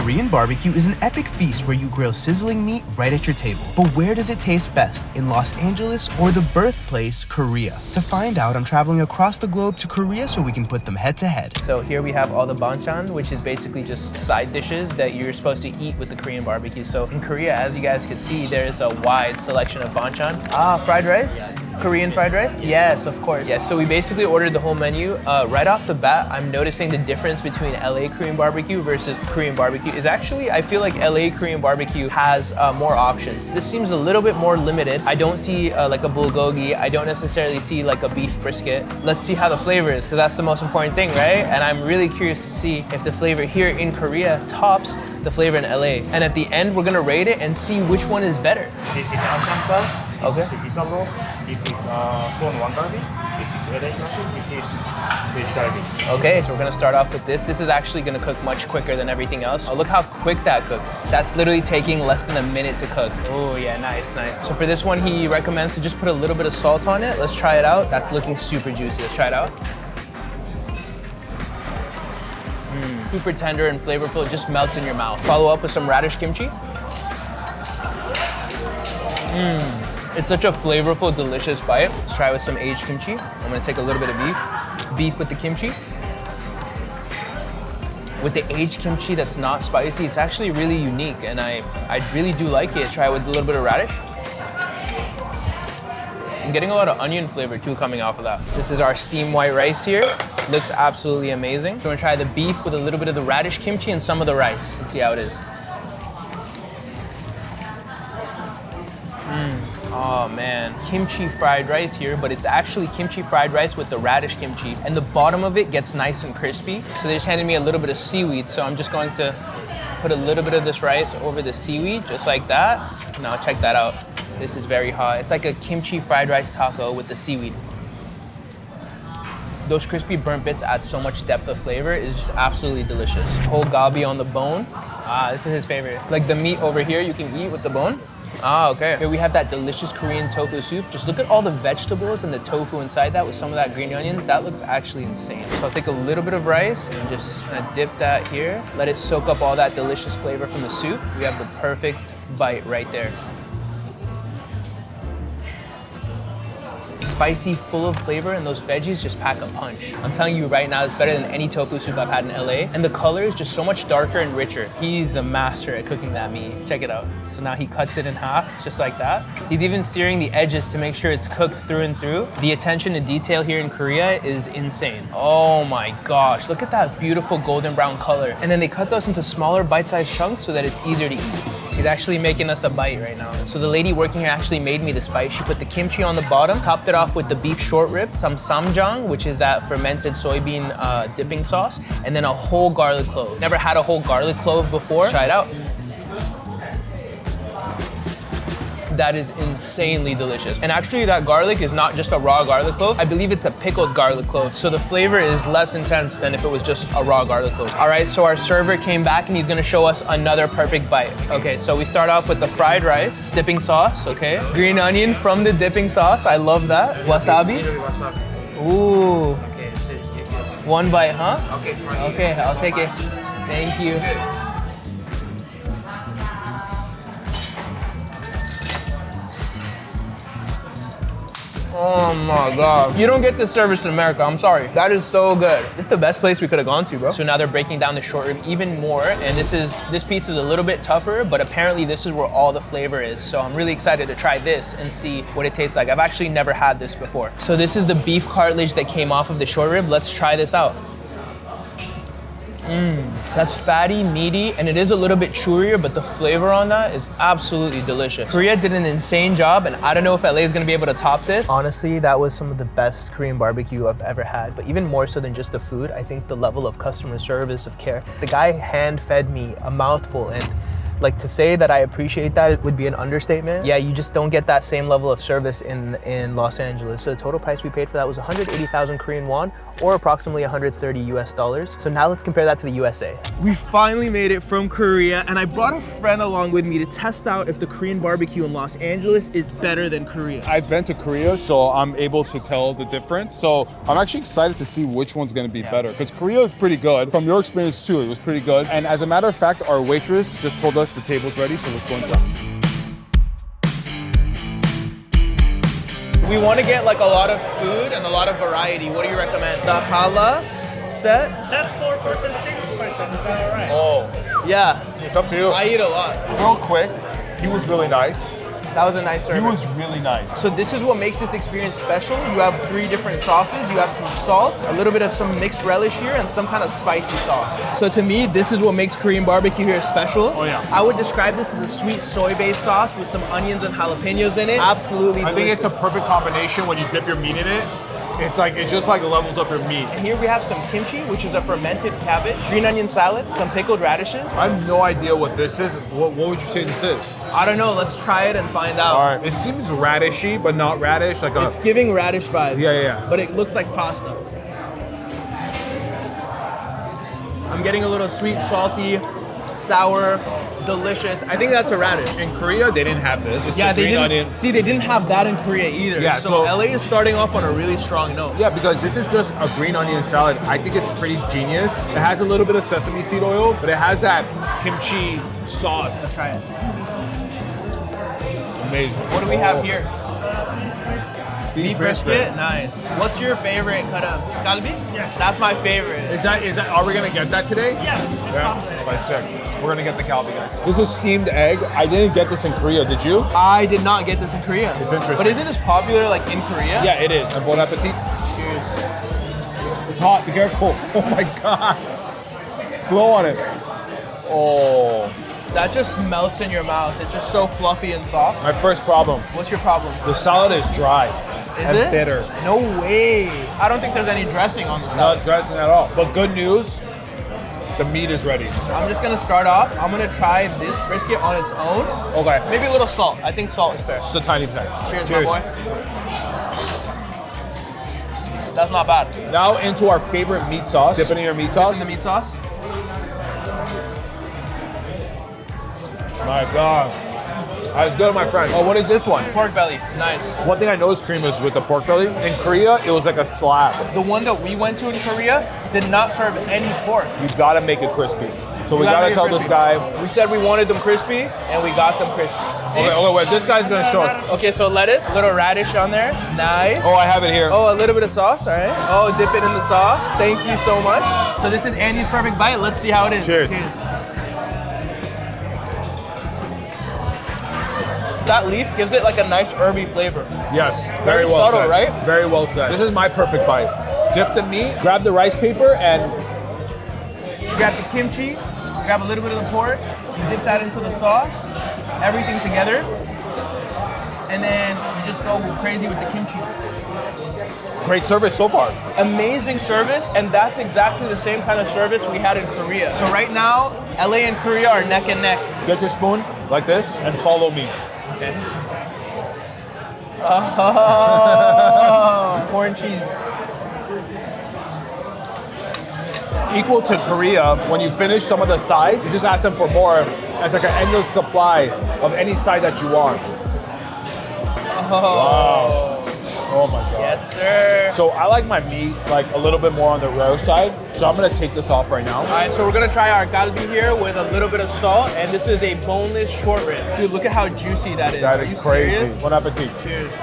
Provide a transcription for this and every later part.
Korean barbecue is an epic feast where you grill sizzling meat right at your table. But where does it taste best? In Los Angeles or the birthplace, Korea? To find out, I'm traveling across the globe to Korea so we can put them head to head. So here we have all the banchan, which is basically just side dishes that you're supposed to eat with the Korean barbecue. So in Korea, as you guys can see, there's a wide selection of banchan. Fried rice? Korean fried rice? Yes, of course. Yeah, so we basically ordered the whole menu. Right off the bat, I'm noticing the difference between LA Korean barbecue versus Korean barbecue is actually, I feel like LA Korean barbecue has more options. This seems a little bit more limited. I don't see like a bulgogi. I don't necessarily see like a beef brisket. Let's see how the flavor is, because that's the most important thing, right? And I'm really curious to see if the flavor here in Korea tops the flavor in LA. And at the end, we're gonna rate it and see which one is better. This is Ansamsal. This is Isal roast. This is Suwon Wangalbi. This is LA Classic. This is Vegetarian. Okay, so we're gonna start off with this. This is actually gonna cook much quicker than everything else. Oh, look how quick that cooks. That's literally taking less than a minute to cook. Oh yeah, nice, nice. So for this one, he recommends to just put a little bit of salt on it. Let's try it out. That's looking super juicy. Let's try it out. Super tender and flavorful. It just melts in your mouth. Follow up with some radish kimchi. It's such a flavorful, delicious bite. Let's try it with some aged kimchi. I'm gonna take a little bit of beef with the kimchi. With the aged kimchi that's not spicy, it's actually really unique, and I really do like it. Let's try it with a little bit of radish. I'm getting a lot of onion flavor too coming off of that. This is our steamed white rice here. Looks absolutely amazing. So we're gonna try the beef with a little bit of the radish kimchi and some of the rice. Let's see how it is. Oh man, kimchi fried rice here, but it's actually kimchi fried rice with the radish kimchi, and the bottom of it gets nice and crispy. So they just handed me a little bit of seaweed, so I'm just going to put a little bit of this rice over the seaweed, just like that. Now check that out. This is very hot. It's like a kimchi fried rice taco with the seaweed. Those crispy burnt bits add so much depth of flavor. It's just absolutely delicious. Whole galbi on the bone. This is his favorite. Like the meat over here you can eat with the bone. Okay. Here we have that delicious Korean tofu soup. Just look at all the vegetables and the tofu inside that with some of that green onion. That looks actually insane. So I'll take a little bit of rice and just kind of dip that here. Let it soak up all that delicious flavor from the soup. We have the perfect bite right there. Spicy, full of flavor, and those veggies just pack a punch. I'm telling you right now, it's better than any tofu soup I've had in LA. And the color is just so much darker and richer. He's a master at cooking that meat. Check it out. So now he cuts it in half, just like that. He's even searing the edges to make sure it's cooked through and through. The attention to detail here in Korea is insane. Oh my gosh, look at that beautiful golden brown color. And then they cut those into smaller bite-sized chunks so that it's easier to eat. He's actually making us a bite right now. So the lady working here actually made me this bite. She put the kimchi on the bottom, topped it off with the beef short rib, some samjang, which is that fermented soybean dipping sauce, and then a whole garlic clove. Never had a whole garlic clove before. Try it out. That is insanely delicious. And actually that garlic is not just a raw garlic clove. I believe it's a pickled garlic clove. So the flavor is less intense than if it was just a raw garlic clove. All right, so our server came back and he's gonna show us another perfect bite. Okay, so we start off with the fried rice, dipping sauce, okay. Green onion from the dipping sauce, I love that. Wasabi. Ooh. Okay, so one bite, huh? okay. Okay, I'll take it. Thank you. Oh my God. You don't get this service in America, I'm sorry. That is so good. It's the best place we could have gone to, bro. So now they're breaking down the short rib even more, and this piece is a little bit tougher, but apparently this is where all the flavor is. So I'm really excited to try this and see what it tastes like. I've actually never had this before. So this is the beef cartilage that came off of the short rib. Let's try this out. That's fatty, meaty, and it is a little bit chewier, but the flavor on that is absolutely delicious. Korea did an insane job, and I don't know if LA is gonna be able to top this. Honestly, that was some of the best Korean barbecue I've ever had, but even more so than just the food, I think the level of customer service, of care. The guy hand-fed me a mouthful, and Like, to say that I appreciate that would be an understatement. Yeah, you just don't get that same level of service in Los Angeles. So the total price we paid for that was 180,000 Korean won, or approximately 130 US dollars. So now let's compare that to the USA. We finally made it from Korea, and I brought a friend along with me to test out if the Korean barbecue in Los Angeles is better than Korea. I've been to Korea, so I'm able to tell the difference. So I'm actually excited to see which one's gonna be better, because Korea is pretty good. From your experience too, it was pretty good. And as a matter of fact, our waitress just told us the table's ready, so let's go inside. We want to get like a lot of food and a lot of variety. What do you recommend? The challah set? That's 4%, 6%. Is that all right? Oh, Yeah, it's up to you. I eat a lot. Real quick, he was really nice. That was a nice He service. was really nice. So this is what makes this experience special. You have 3 different sauces. You have some salt, a little bit of some mixed relish here, and some kind of spicy sauce. So to me, this is what makes Korean barbecue here special. Oh, yeah. I would describe this as a sweet soy-based sauce with some onions and jalapenos in it. Absolutely I think it's a delicious. perfect combination when you dip your meat in it. It's like, it just like levels up your meat. And here we have some kimchi, which is a fermented cabbage, green onion salad, some pickled radishes. I have no idea what this is. What would you say this is? I don't know, let's try it and find out. All right, it seems radishy, but not radish. Like It's giving radish vibes. Yeah. But it looks like pasta. I'm getting a little sweet, salty, sour, delicious. I think that's a radish. in Korea, they didn't have this. It's Yeah, the they green didn't. onion. See, they didn't have that in Korea either. Yeah, so so- LA is starting off on a really strong note. Yeah, because this is just a green onion salad. I think it's pretty genius. It has a little bit of sesame seed oil, but it has that kimchi sauce. Try it. Amazing. What do we have here? Beef Brisket, nice. What's your favorite cut of galbi? Yeah. That's my favorite. Is that? Are we gonna get that today? Yes, it's complicated. By sick. We're gonna get the kalbi, guys. This is steamed egg. I didn't get this in Korea. Did you? I did not get this in Korea. It's interesting. But isn't this popular like in Korea? Yeah, it is. And bon appetit. Cheers. It's hot. Be careful. Oh my god. Blow on it. Oh. That just melts in your mouth. It's just so fluffy and soft. My first problem. What's your problem? The salad is dry. Is and it? bitter. No way. I don't think there's any dressing on the salad. Not dressing at all. But good news, the meat is ready. I'm just gonna start off. I'm gonna try this brisket on its own. Okay. Maybe a little salt. I think salt is fair. Just a tiny bit. Cheers, my boy. That's not bad. Now into our favorite meat sauce. Dip it in your meat In sauce. the meat sauce. My God. That's good, my friend. Oh, what is this one? Pork belly. Nice. One thing I noticed, Kareem, is with the pork belly. In Korea, it was like a slab. The one that we went to in Korea did not serve any pork. You gotta make it crispy. So we You gotta make it tell this crispy. guy. We said we wanted them crispy, and we got them crispy. Okay, wait. This guy's gonna show us. Okay, so lettuce, little radish on there. Nice. Oh, I have it here. Oh, a little bit of sauce, all right. Oh, dip it in the sauce. Thank you so much. So this is Andy's perfect bite. Let's see how it is. Cheers. That leaf gives it like a nice herby flavor. Yes. Very well subtle, said. right? Very well said. This is my perfect bite. Dip the meat, grab the rice paper, and You grab the kimchi, grab a little bit of the pork, you dip that into the sauce, everything together, and then you just go crazy with the kimchi. great service so far. Amazing service, and that's exactly the same kind of service we had in Korea. So right now, LA and Korea are neck and neck. Get your spoon like this and follow me. Okay. Oh, corn cheese. Equal to Korea, when you finish some of the sides, you just ask them for more. It's like an endless supply of any side that you want. Wow. Oh my God. Yes, sir. So I like my meat like a little bit more on the rare side. So I'm gonna take this off right now. All right, so we're gonna try our galbi here with a little bit of salt, and this is a boneless short rib. Dude, look at how juicy that is. That Are is you crazy. serious? Bon appetit. Cheers.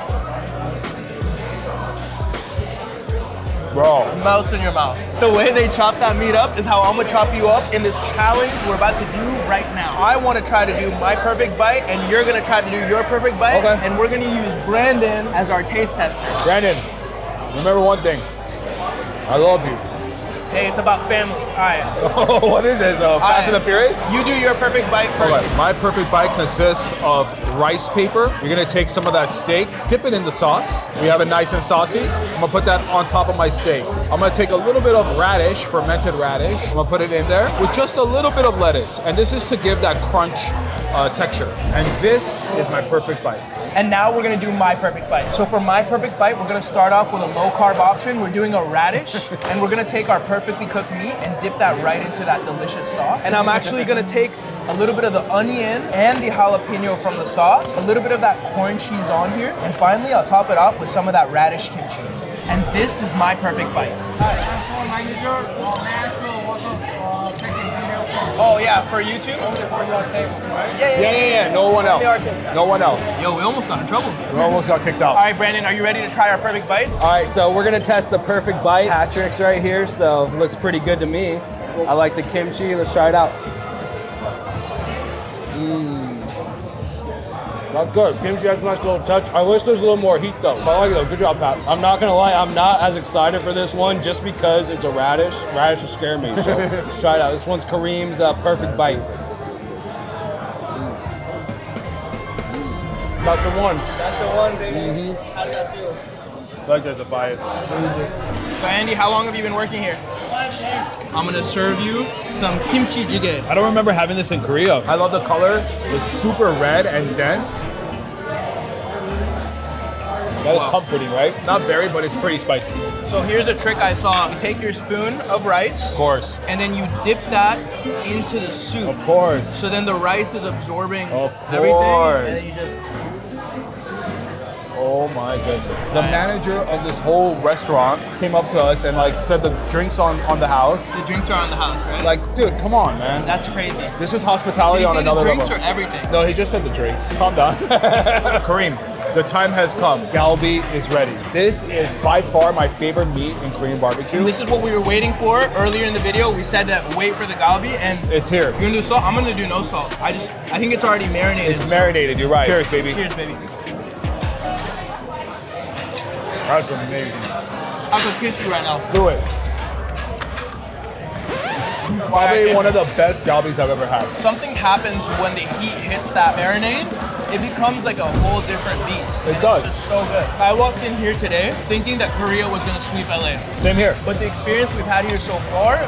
Bro. Melts in your mouth. The way they chop that meat up is how I'm gonna chop you up in this challenge we're about to do right now. I wanna try to do my perfect bite, and you're gonna try to do your perfect bite, Okay. and we're gonna use Brandon as our taste tester. Brandon, remember one thing. I love you. Hey, it's about family. All right. Oh, what is it? Fast and the Furious? You do your perfect bite first. Okay, my perfect bite consists of rice paper. You're gonna take some of that steak, dip it in the sauce. We have it nice and saucy. I'm gonna put that on top of my steak. I'm gonna take a little bit of radish, fermented radish. I'm gonna put it in there with just a little bit of lettuce. And this is to give that crunch texture. And this is my perfect bite. And now we're gonna do my perfect bite. So for my perfect bite, we're gonna start off with a low carb option. We're doing a radish, and we're gonna take our perfectly cooked meat and dip that right into that delicious sauce. And I'm actually gonna take a little bit of the onion and the jalapeno from the sauce, a little bit of that corn cheese on here, and finally I'll top it off with some of that radish kimchi. And this is my perfect bite. Oh yeah, for you too? Yeah. No one else. No one else. Yo, we almost got in trouble. We almost got kicked out. All right, Brandon, are you ready to try our perfect bites? All right, so we're gonna test the perfect bite. Patrick's right here, so looks pretty good to me. I like the kimchi. Let's try it out. That's good. Kimchi has a nice little touch. I wish there's a little more heat though. I like it though. Good job, Pat. I'm not gonna lie, I'm not as excited for this one just because it's a radish. Radish will scare me. So let's try it out. This one's Kareem's perfect bite. That's the one. That's the one, baby. How does that feel? I feel like there's a bias. So Andy, how long have you been working here? 5 days. I'm gonna serve you some kimchi jjigae. I don't remember having this in Korea. I love the color. It's super red and dense. That is comforting, right? Not very, but it's pretty spicy. So here's a trick I saw. You take your spoon of rice. Of course. And then you dip that into the soup. Of course. So then the rice is absorbing Of everything. course. And then you just... Oh my goodness. The manager of this whole restaurant came up to us and like said the drinks on the house. The drinks are on the house, right? Like, dude, come on, man. That's crazy. This is hospitality on another the drinks level. or everything? No, he just said the drinks. Calm down. Kareem, the time has come. Galbi is ready. This is by far my favorite meat in Korean barbecue. And this is what we were waiting for earlier in the video. We said that wait for the galbi, and it's here. You're gonna do salt? I'm gonna do no salt. I think it's already marinated. It's marinated, you're right. Cheers, baby. Cheers, baby. That's amazing. I could kiss you right now. Do it. Probably one of the best galbis I've ever had. Something happens when the heat hits that marinade. It becomes like a whole different beast. It does. It's so good. I walked in here today thinking that Korea was gonna sweep LA. Same here. But the experience we've had here so far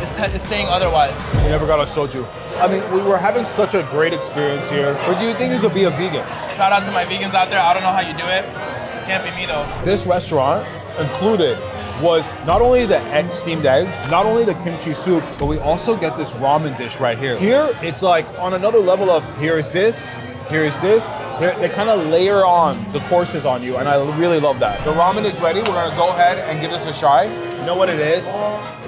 is saying otherwise. We never got a soju. I mean, we were having such a great experience here. Or do you think you could be a vegan? Shout out to my vegans out there. I don't know how you do it. Can't be me though. This restaurant included was not only the steamed eggs, not only the kimchi soup, but we also get this ramen dish right here. Here, it's like on another level of here's this. They kind of layer on the courses on you, and I really love that. The ramen is ready. We're gonna go ahead and give this a try. You know what it is?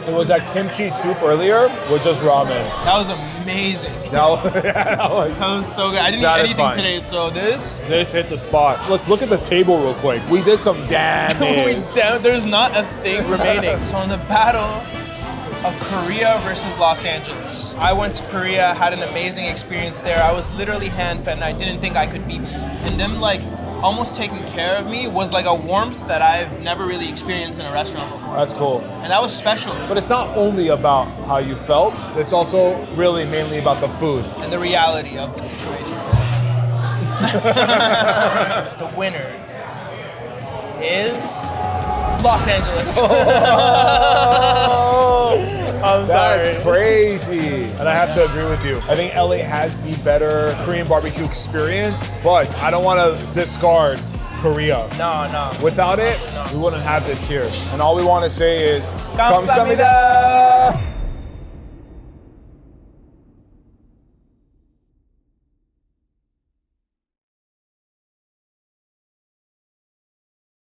It was that kimchi soup earlier with just ramen. That was amazing. That was so good. I didn't eat anything today, so this hit the spot. Let's look at the table real quick. We did some damage. There's not a thing remaining. So in the battle of Korea versus Los Angeles, I went to Korea, had an amazing experience there. I was literally hand-fed and I didn't think I could be. And them like almost taking care of me was like a warmth that I've never really experienced in a restaurant before. That's cool. And that was special. But it's not only about how you felt, it's also really mainly about the food. And the reality of the situation. The winner is Los Angeles. I'm sorry. That's crazy. And I have to agree with you. I think LA has the better Korean barbecue experience, but I don't want to discard Korea. No. Without it, we wouldn't have this here. And all we want to say is, 감사합니다.